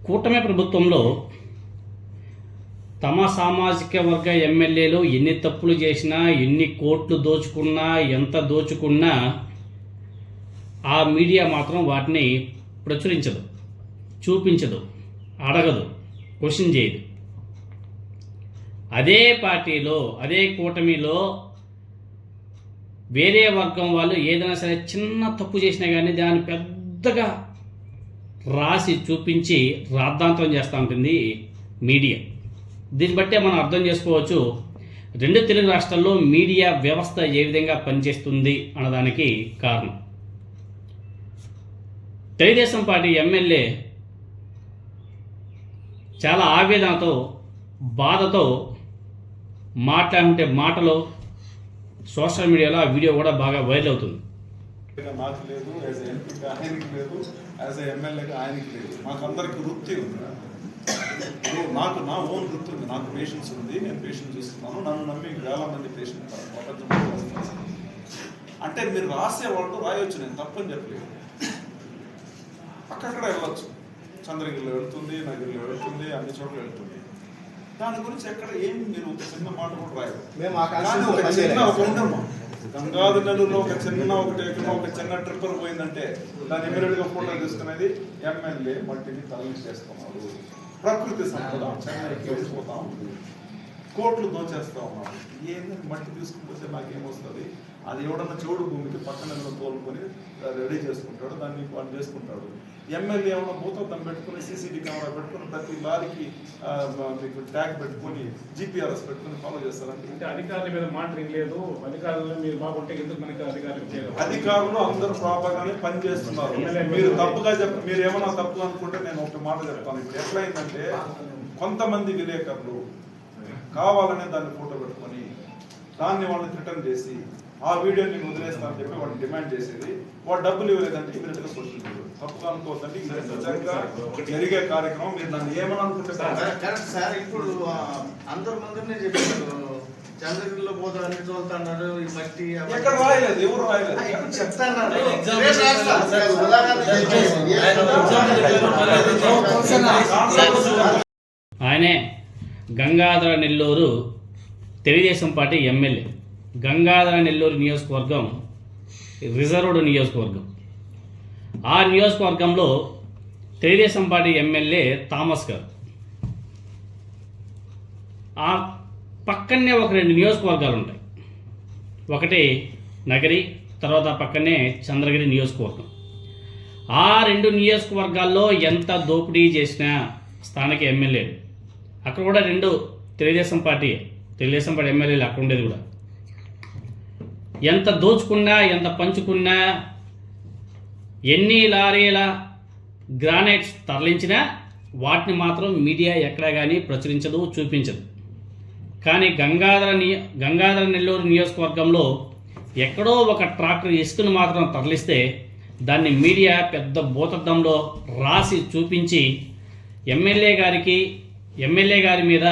కూటమి ప్రభుత్వంలో తమ సామాజిక వర్గ ఎమ్మెల్యేలు ఎన్ని తప్పులు చేసినా, ఎన్ని కోట్లు దోచుకున్నా, ఎంత దోచుకున్నా ఆ మీడియా మాత్రం వాటిని ప్రచురించదు, చూపించదు, అడగదు, క్వశ్చన్ చేయదు. అదే పార్టీలో, అదే కూటమిలో వేరే వర్గం వాళ్ళు ఏదైనా సరే చిన్న తప్పు చేసినా కానీ దాన్ని పెద్దగా రాసి చూపించి రాద్ధాంతం చేస్తూ ఉంటుంది మీడియా. దీన్ని బట్టే మనం అర్థం చేసుకోవచ్చు రెండు తెలుగు రాష్ట్రాల్లో మీడియా వ్యవస్థ ఏ విధంగా పనిచేస్తుంది అన్నదానికి కారణం. తెలుగుదేశం పార్టీ ఎమ్మెల్యే చాలా ఆవేదనతో, బాధతో మాట్లాడుతుంటే మాటలు సోషల్ మీడియాలో ఆ వీడియో కూడా బాగా వైరల్ అవుతుంది. నాకు లేదు, యాజ్ ఎంపీగా ఆయనకి లేదు, యాజ్ ఎమ్మెల్యేగా ఆయనకి లేదు. మాకు అందరికి వృత్తి ఉంది. నాకు నా ఓన్ వృత్తి ఉంది, నాకు పేషెన్స్ ఉంది, నేను పేషెంట్ చూస్తున్నాను. నన్ను నమ్మి వేల మంది పేషెంట్ ప్రపంచంలో వస్తున్నారు. అంటే మీరు రాసే వాళ్ళు రాయొచ్చు, నేను తప్పని చెప్పలేదు. అక్కడక్కడ వెళ్ళొచ్చు, చంద్రగిరిలో వెళ్తుంది, నగిరిలో వెళ్తుంది, అన్ని చోట్ల వెళ్తుంది. దాని గురించి ఎక్కడ ఏమి మీరు ఒక చిన్న మాట కూడా రాయరు. గంగాధర నెల్లూరులో ఒక చిన్న ట్రిప్పర్ పోయిందంటే దాన్ని ఇమీడియట్గా ఫోటో తీసుకునేది ఎమ్మెల్యే మట్టిని తరలించేస్తున్నారు, ప్రకృతి సంపద చెన్నైకి వెళ్ళిపోతా ఉంది, కోట్లు దోచేస్తా ఉన్నారు. ఏంటంటే మట్టి తీసుకుపోతే నాకేమొస్తుంది? అది ఎవడన్నా చెవుడు భూమికి పక్కన తోలుకొని రెడీ చేసుకుంటాడు, దాన్ని వాళ్ళు చేసుకుంటాడు. ఎమ్మెల్యే ఏమన్నా భూతద్దం పెట్టుకుని, సీసీటీవీ కెమెరా పెట్టుకుని, ప్రతి లారీకి మీకు ట్యాగ్ పెట్టుకుని, జీపీఆర్ఎస్ పెట్టుకుని ఫాలో చేస్తారంటే అధికారుల మీద మాట లేదు. అధికారులు మీరు బాగుంటే ఎందుకు మనకి అధికారులు అందరూ ప్రాపర్గానే పని చేస్తున్నారు. మీరు తప్పుగా మీరు ఏమన్నా తప్పు అనుకుంటే నేను ఒక మాట చెప్తాను. ఇప్పుడు ఎట్లయిందంటే కొంతమంది విలేకరులు కావాలనే దాన్ని ఫోటో పెట్టుకొని దాన్ని వాళ్ళని రిటర్న్ చేసి ఆ వీడియోని నేను వదిలేస్తానని చెప్పి వాళ్ళు డిమాండ్ చేసేది. వాడు డబ్బులు ఇవ్వలేదంటే ఇమీడియట్గా సోషల్ మీడియా తప్పుగా అనుకోవద్దంటే ఇది నిజంగా జరిగే కార్యక్రమం. మీరు నన్ను ఏమని అనుకుంటే సార్ ఇప్పుడు అందరు మందినే చెప్పారు, చంద్రగిరిలో పోతారు, అన్ని చదువుతున్నారు, ఈ మట్టి ఎక్కడ రాయలేదు, ఎవరు రాయలేదు. ఆయనే గంగాధర నెల్లూరు తెలుగుదేశం పార్టీ ఎమ్మెల్యే. గంగాధర నెల్లూరు నియోజకవర్గం రిజర్వ్డ్ నియోజకవర్గం. ఆ నియోజకవర్గంలో తెలుగుదేశం పార్టీ ఎమ్మెల్యే థామస్ గారు. ఆ పక్కనే ఒక 2 నియోజకవర్గాలు ఉంటాయి. ఒకటి నగరి, తర్వాత పక్కనే చంద్రగిరి నియోజకవర్గం. ఆ 2 నియోజకవర్గాల్లో ఎంత దోపిడీ చేసినా స్థానిక ఎమ్మెల్యేలు అక్కడ కూడా 2 తెలుగుదేశం పార్టీ ఎమ్మెల్యేలు అక్కడ ఉండేది కూడా. ఎంత దోచుకున్నా, ఎంత పంచుకున్నా, ఎన్ని లారీల గ్రానైట్స్ తరలించినా వాటిని మాత్రం మీడియా ఎక్కడా కానీ ప్రచురించదు, చూపించదు. కానీ గంగాధర నెల్లూరు నియోజకవర్గంలో ఎక్కడో ఒక ట్రాక్టర్ ఇసుకను మాత్రం తరలిస్తే దాన్ని మీడియా పెద్ద భూతద్దంలో రాసి చూపించి ఎమ్మెల్యే గారి మీద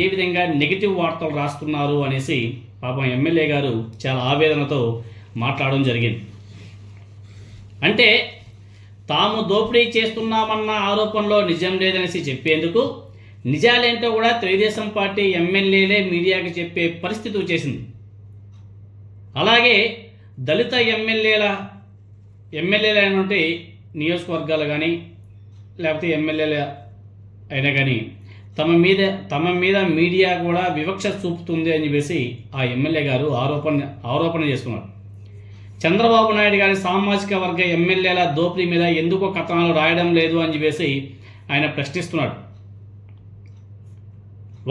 ఏ విధంగా నెగిటివ్ వార్తలు రాస్తున్నారు అనేసి పాపం ఎమ్మెల్యే గారు చాలా ఆవేదనతో మాట్లాడడం జరిగింది. అంటే తాము దోపిడీ చేస్తున్నామన్న ఆరోపణలో నిజం లేదనేసి చెప్పేందుకు నిజాలేంటో కూడా తెలుగుదేశం పార్టీ ఎమ్మెల్యేలే మీడియాకి చెప్పే పరిస్థితి వచ్చేసింది. అలాగే దళిత ఎమ్మెల్యేలైనటువంటి నియోజకవర్గాలు కానీ లేకపోతే ఎమ్మెల్యేలు అయినా కానీ తమ మీద మీడియా కూడా వివక్ష చూపుతుంది అని చెప్పేసి ఆ ఎమ్మెల్యే గారు ఆరోపణ చేస్తున్నారు. చంద్రబాబు నాయుడు గారి సామాజిక వర్గ ఎమ్మెల్యేల దోపిడీ మీద ఎందుకో కథనాలు రాయడం లేదు అని చెప్పేసి ఆయన ప్రశ్నిస్తున్నాడు.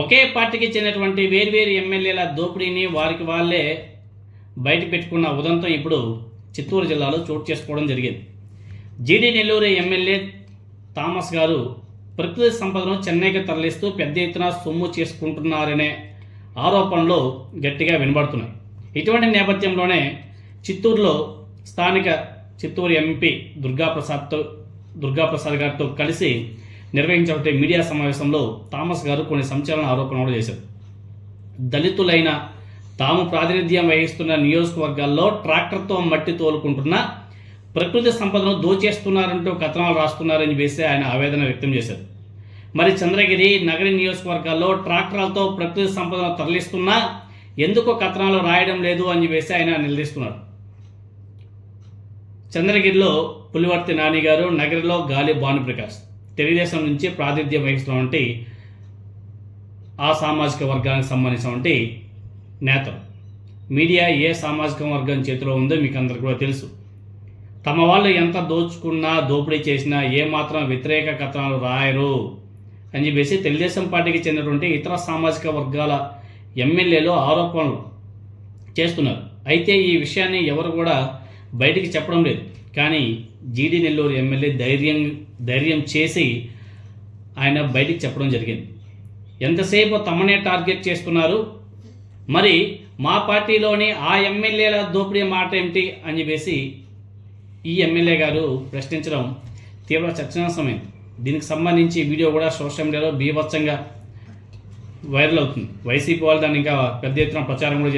ఒకే పార్టీకి చెందినటువంటి వేర్వేరు ఎమ్మెల్యేల దోపిడీని వారికి వాళ్ళే బయట పెట్టుకున్న ఉదంతం ఇప్పుడు చిత్తూరు జిల్లాలో చోటు చేసుకోవడం జరిగింది. జీడీ నెల్లూరు ఎమ్మెల్యే థామస్ గారు ప్రకృతి సంపదను చెన్నైకి తరలిస్తూ పెద్ద ఎత్తున సొమ్ము చేసుకుంటున్నారనే ఆరోపణలు గట్టిగా వినబడుతున్నాయి. ఇటువంటి నేపథ్యంలోనే చిత్తూరులో స్థానిక చిత్తూరు ఎంపీ దుర్గాప్రసాద్ గారితో కలిసి నిర్వహించిన మీడియా సమావేశంలో థామస్ గారు కొన్ని సంచలన ఆరోపణలు చేశారు. దళితులైన తాము ప్రాతినిధ్యం వహిస్తున్న నియోజకవర్గాల్లో ట్రాక్టర్తో మట్టి తోలుకుంటున్న ప్రకృతి సంపదను దోచేస్తున్నారంటూ కథనాలు రాస్తున్నారని చెప్పేసి ఆయన ఆవేదన వ్యక్తం చేశారు. మరి చంద్రగిరి, నగరి నియోజకవర్గాల్లో ట్రాక్టర్లతో ప్రకృతి సంపదను తరలిస్తున్నా ఎందుకు కథనాలు రాయడం లేదు అని చెప్పేసి ఆయన నిలదీస్తున్నారు. చంద్రగిరిలో పులివర్తి నాని గారు, నగరిలో గాలి భానుప్రకాష్ తెలుగుదేశం నుంచి ప్రాతినిధ్యం వహిస్తున్నటువంటి ఆ సామాజిక వర్గానికి సంబంధించినటువంటి నేతలు. మీడియా ఏ సామాజిక వర్గం చేతిలో ఉందో మీకు అందరికీ కూడా తెలుసు. తమ వాళ్ళు ఎంత దోచుకున్నా, దోపిడీ చేసినా ఏమాత్రం వ్యతిరేక కథనాలు రాయరు అని చెప్పేసి తెలుగుదేశం పార్టీకి చెందినటువంటి ఇతర సామాజిక వర్గాల ఎమ్మెల్యేలు ఆరోపణలు చేస్తున్నారు. అయితే ఈ విషయాన్ని ఎవరు కూడా బయటికి చెప్పడం లేదు. కానీ జీడీ నెల్లూరు ఎమ్మెల్యే ధైర్యం చేసి ఆయన బయటికి చెప్పడం జరిగింది. ఎంతసేపు తమనే టార్గెట్ చేస్తున్నారు, మరి మా పార్టీలోని ఆ ఎమ్మెల్యేల దోపిడీ మాట ఏమిటి అని చెప్పేసి ఈ ఎమ్మెల్యే గారు ప్రశ్నించడం తీవ్ర చర్చనీయాంశమైంది. దీనికి సంబంధించి వీడియో కూడా సోషల్ మీడియాలో బీభత్సంగా వైరల్ అవుతుంది. వైసీపీ వాళ్ళు దాన్ని ఇంకా పెద్ద ఎత్తున ప్రచారం కూడా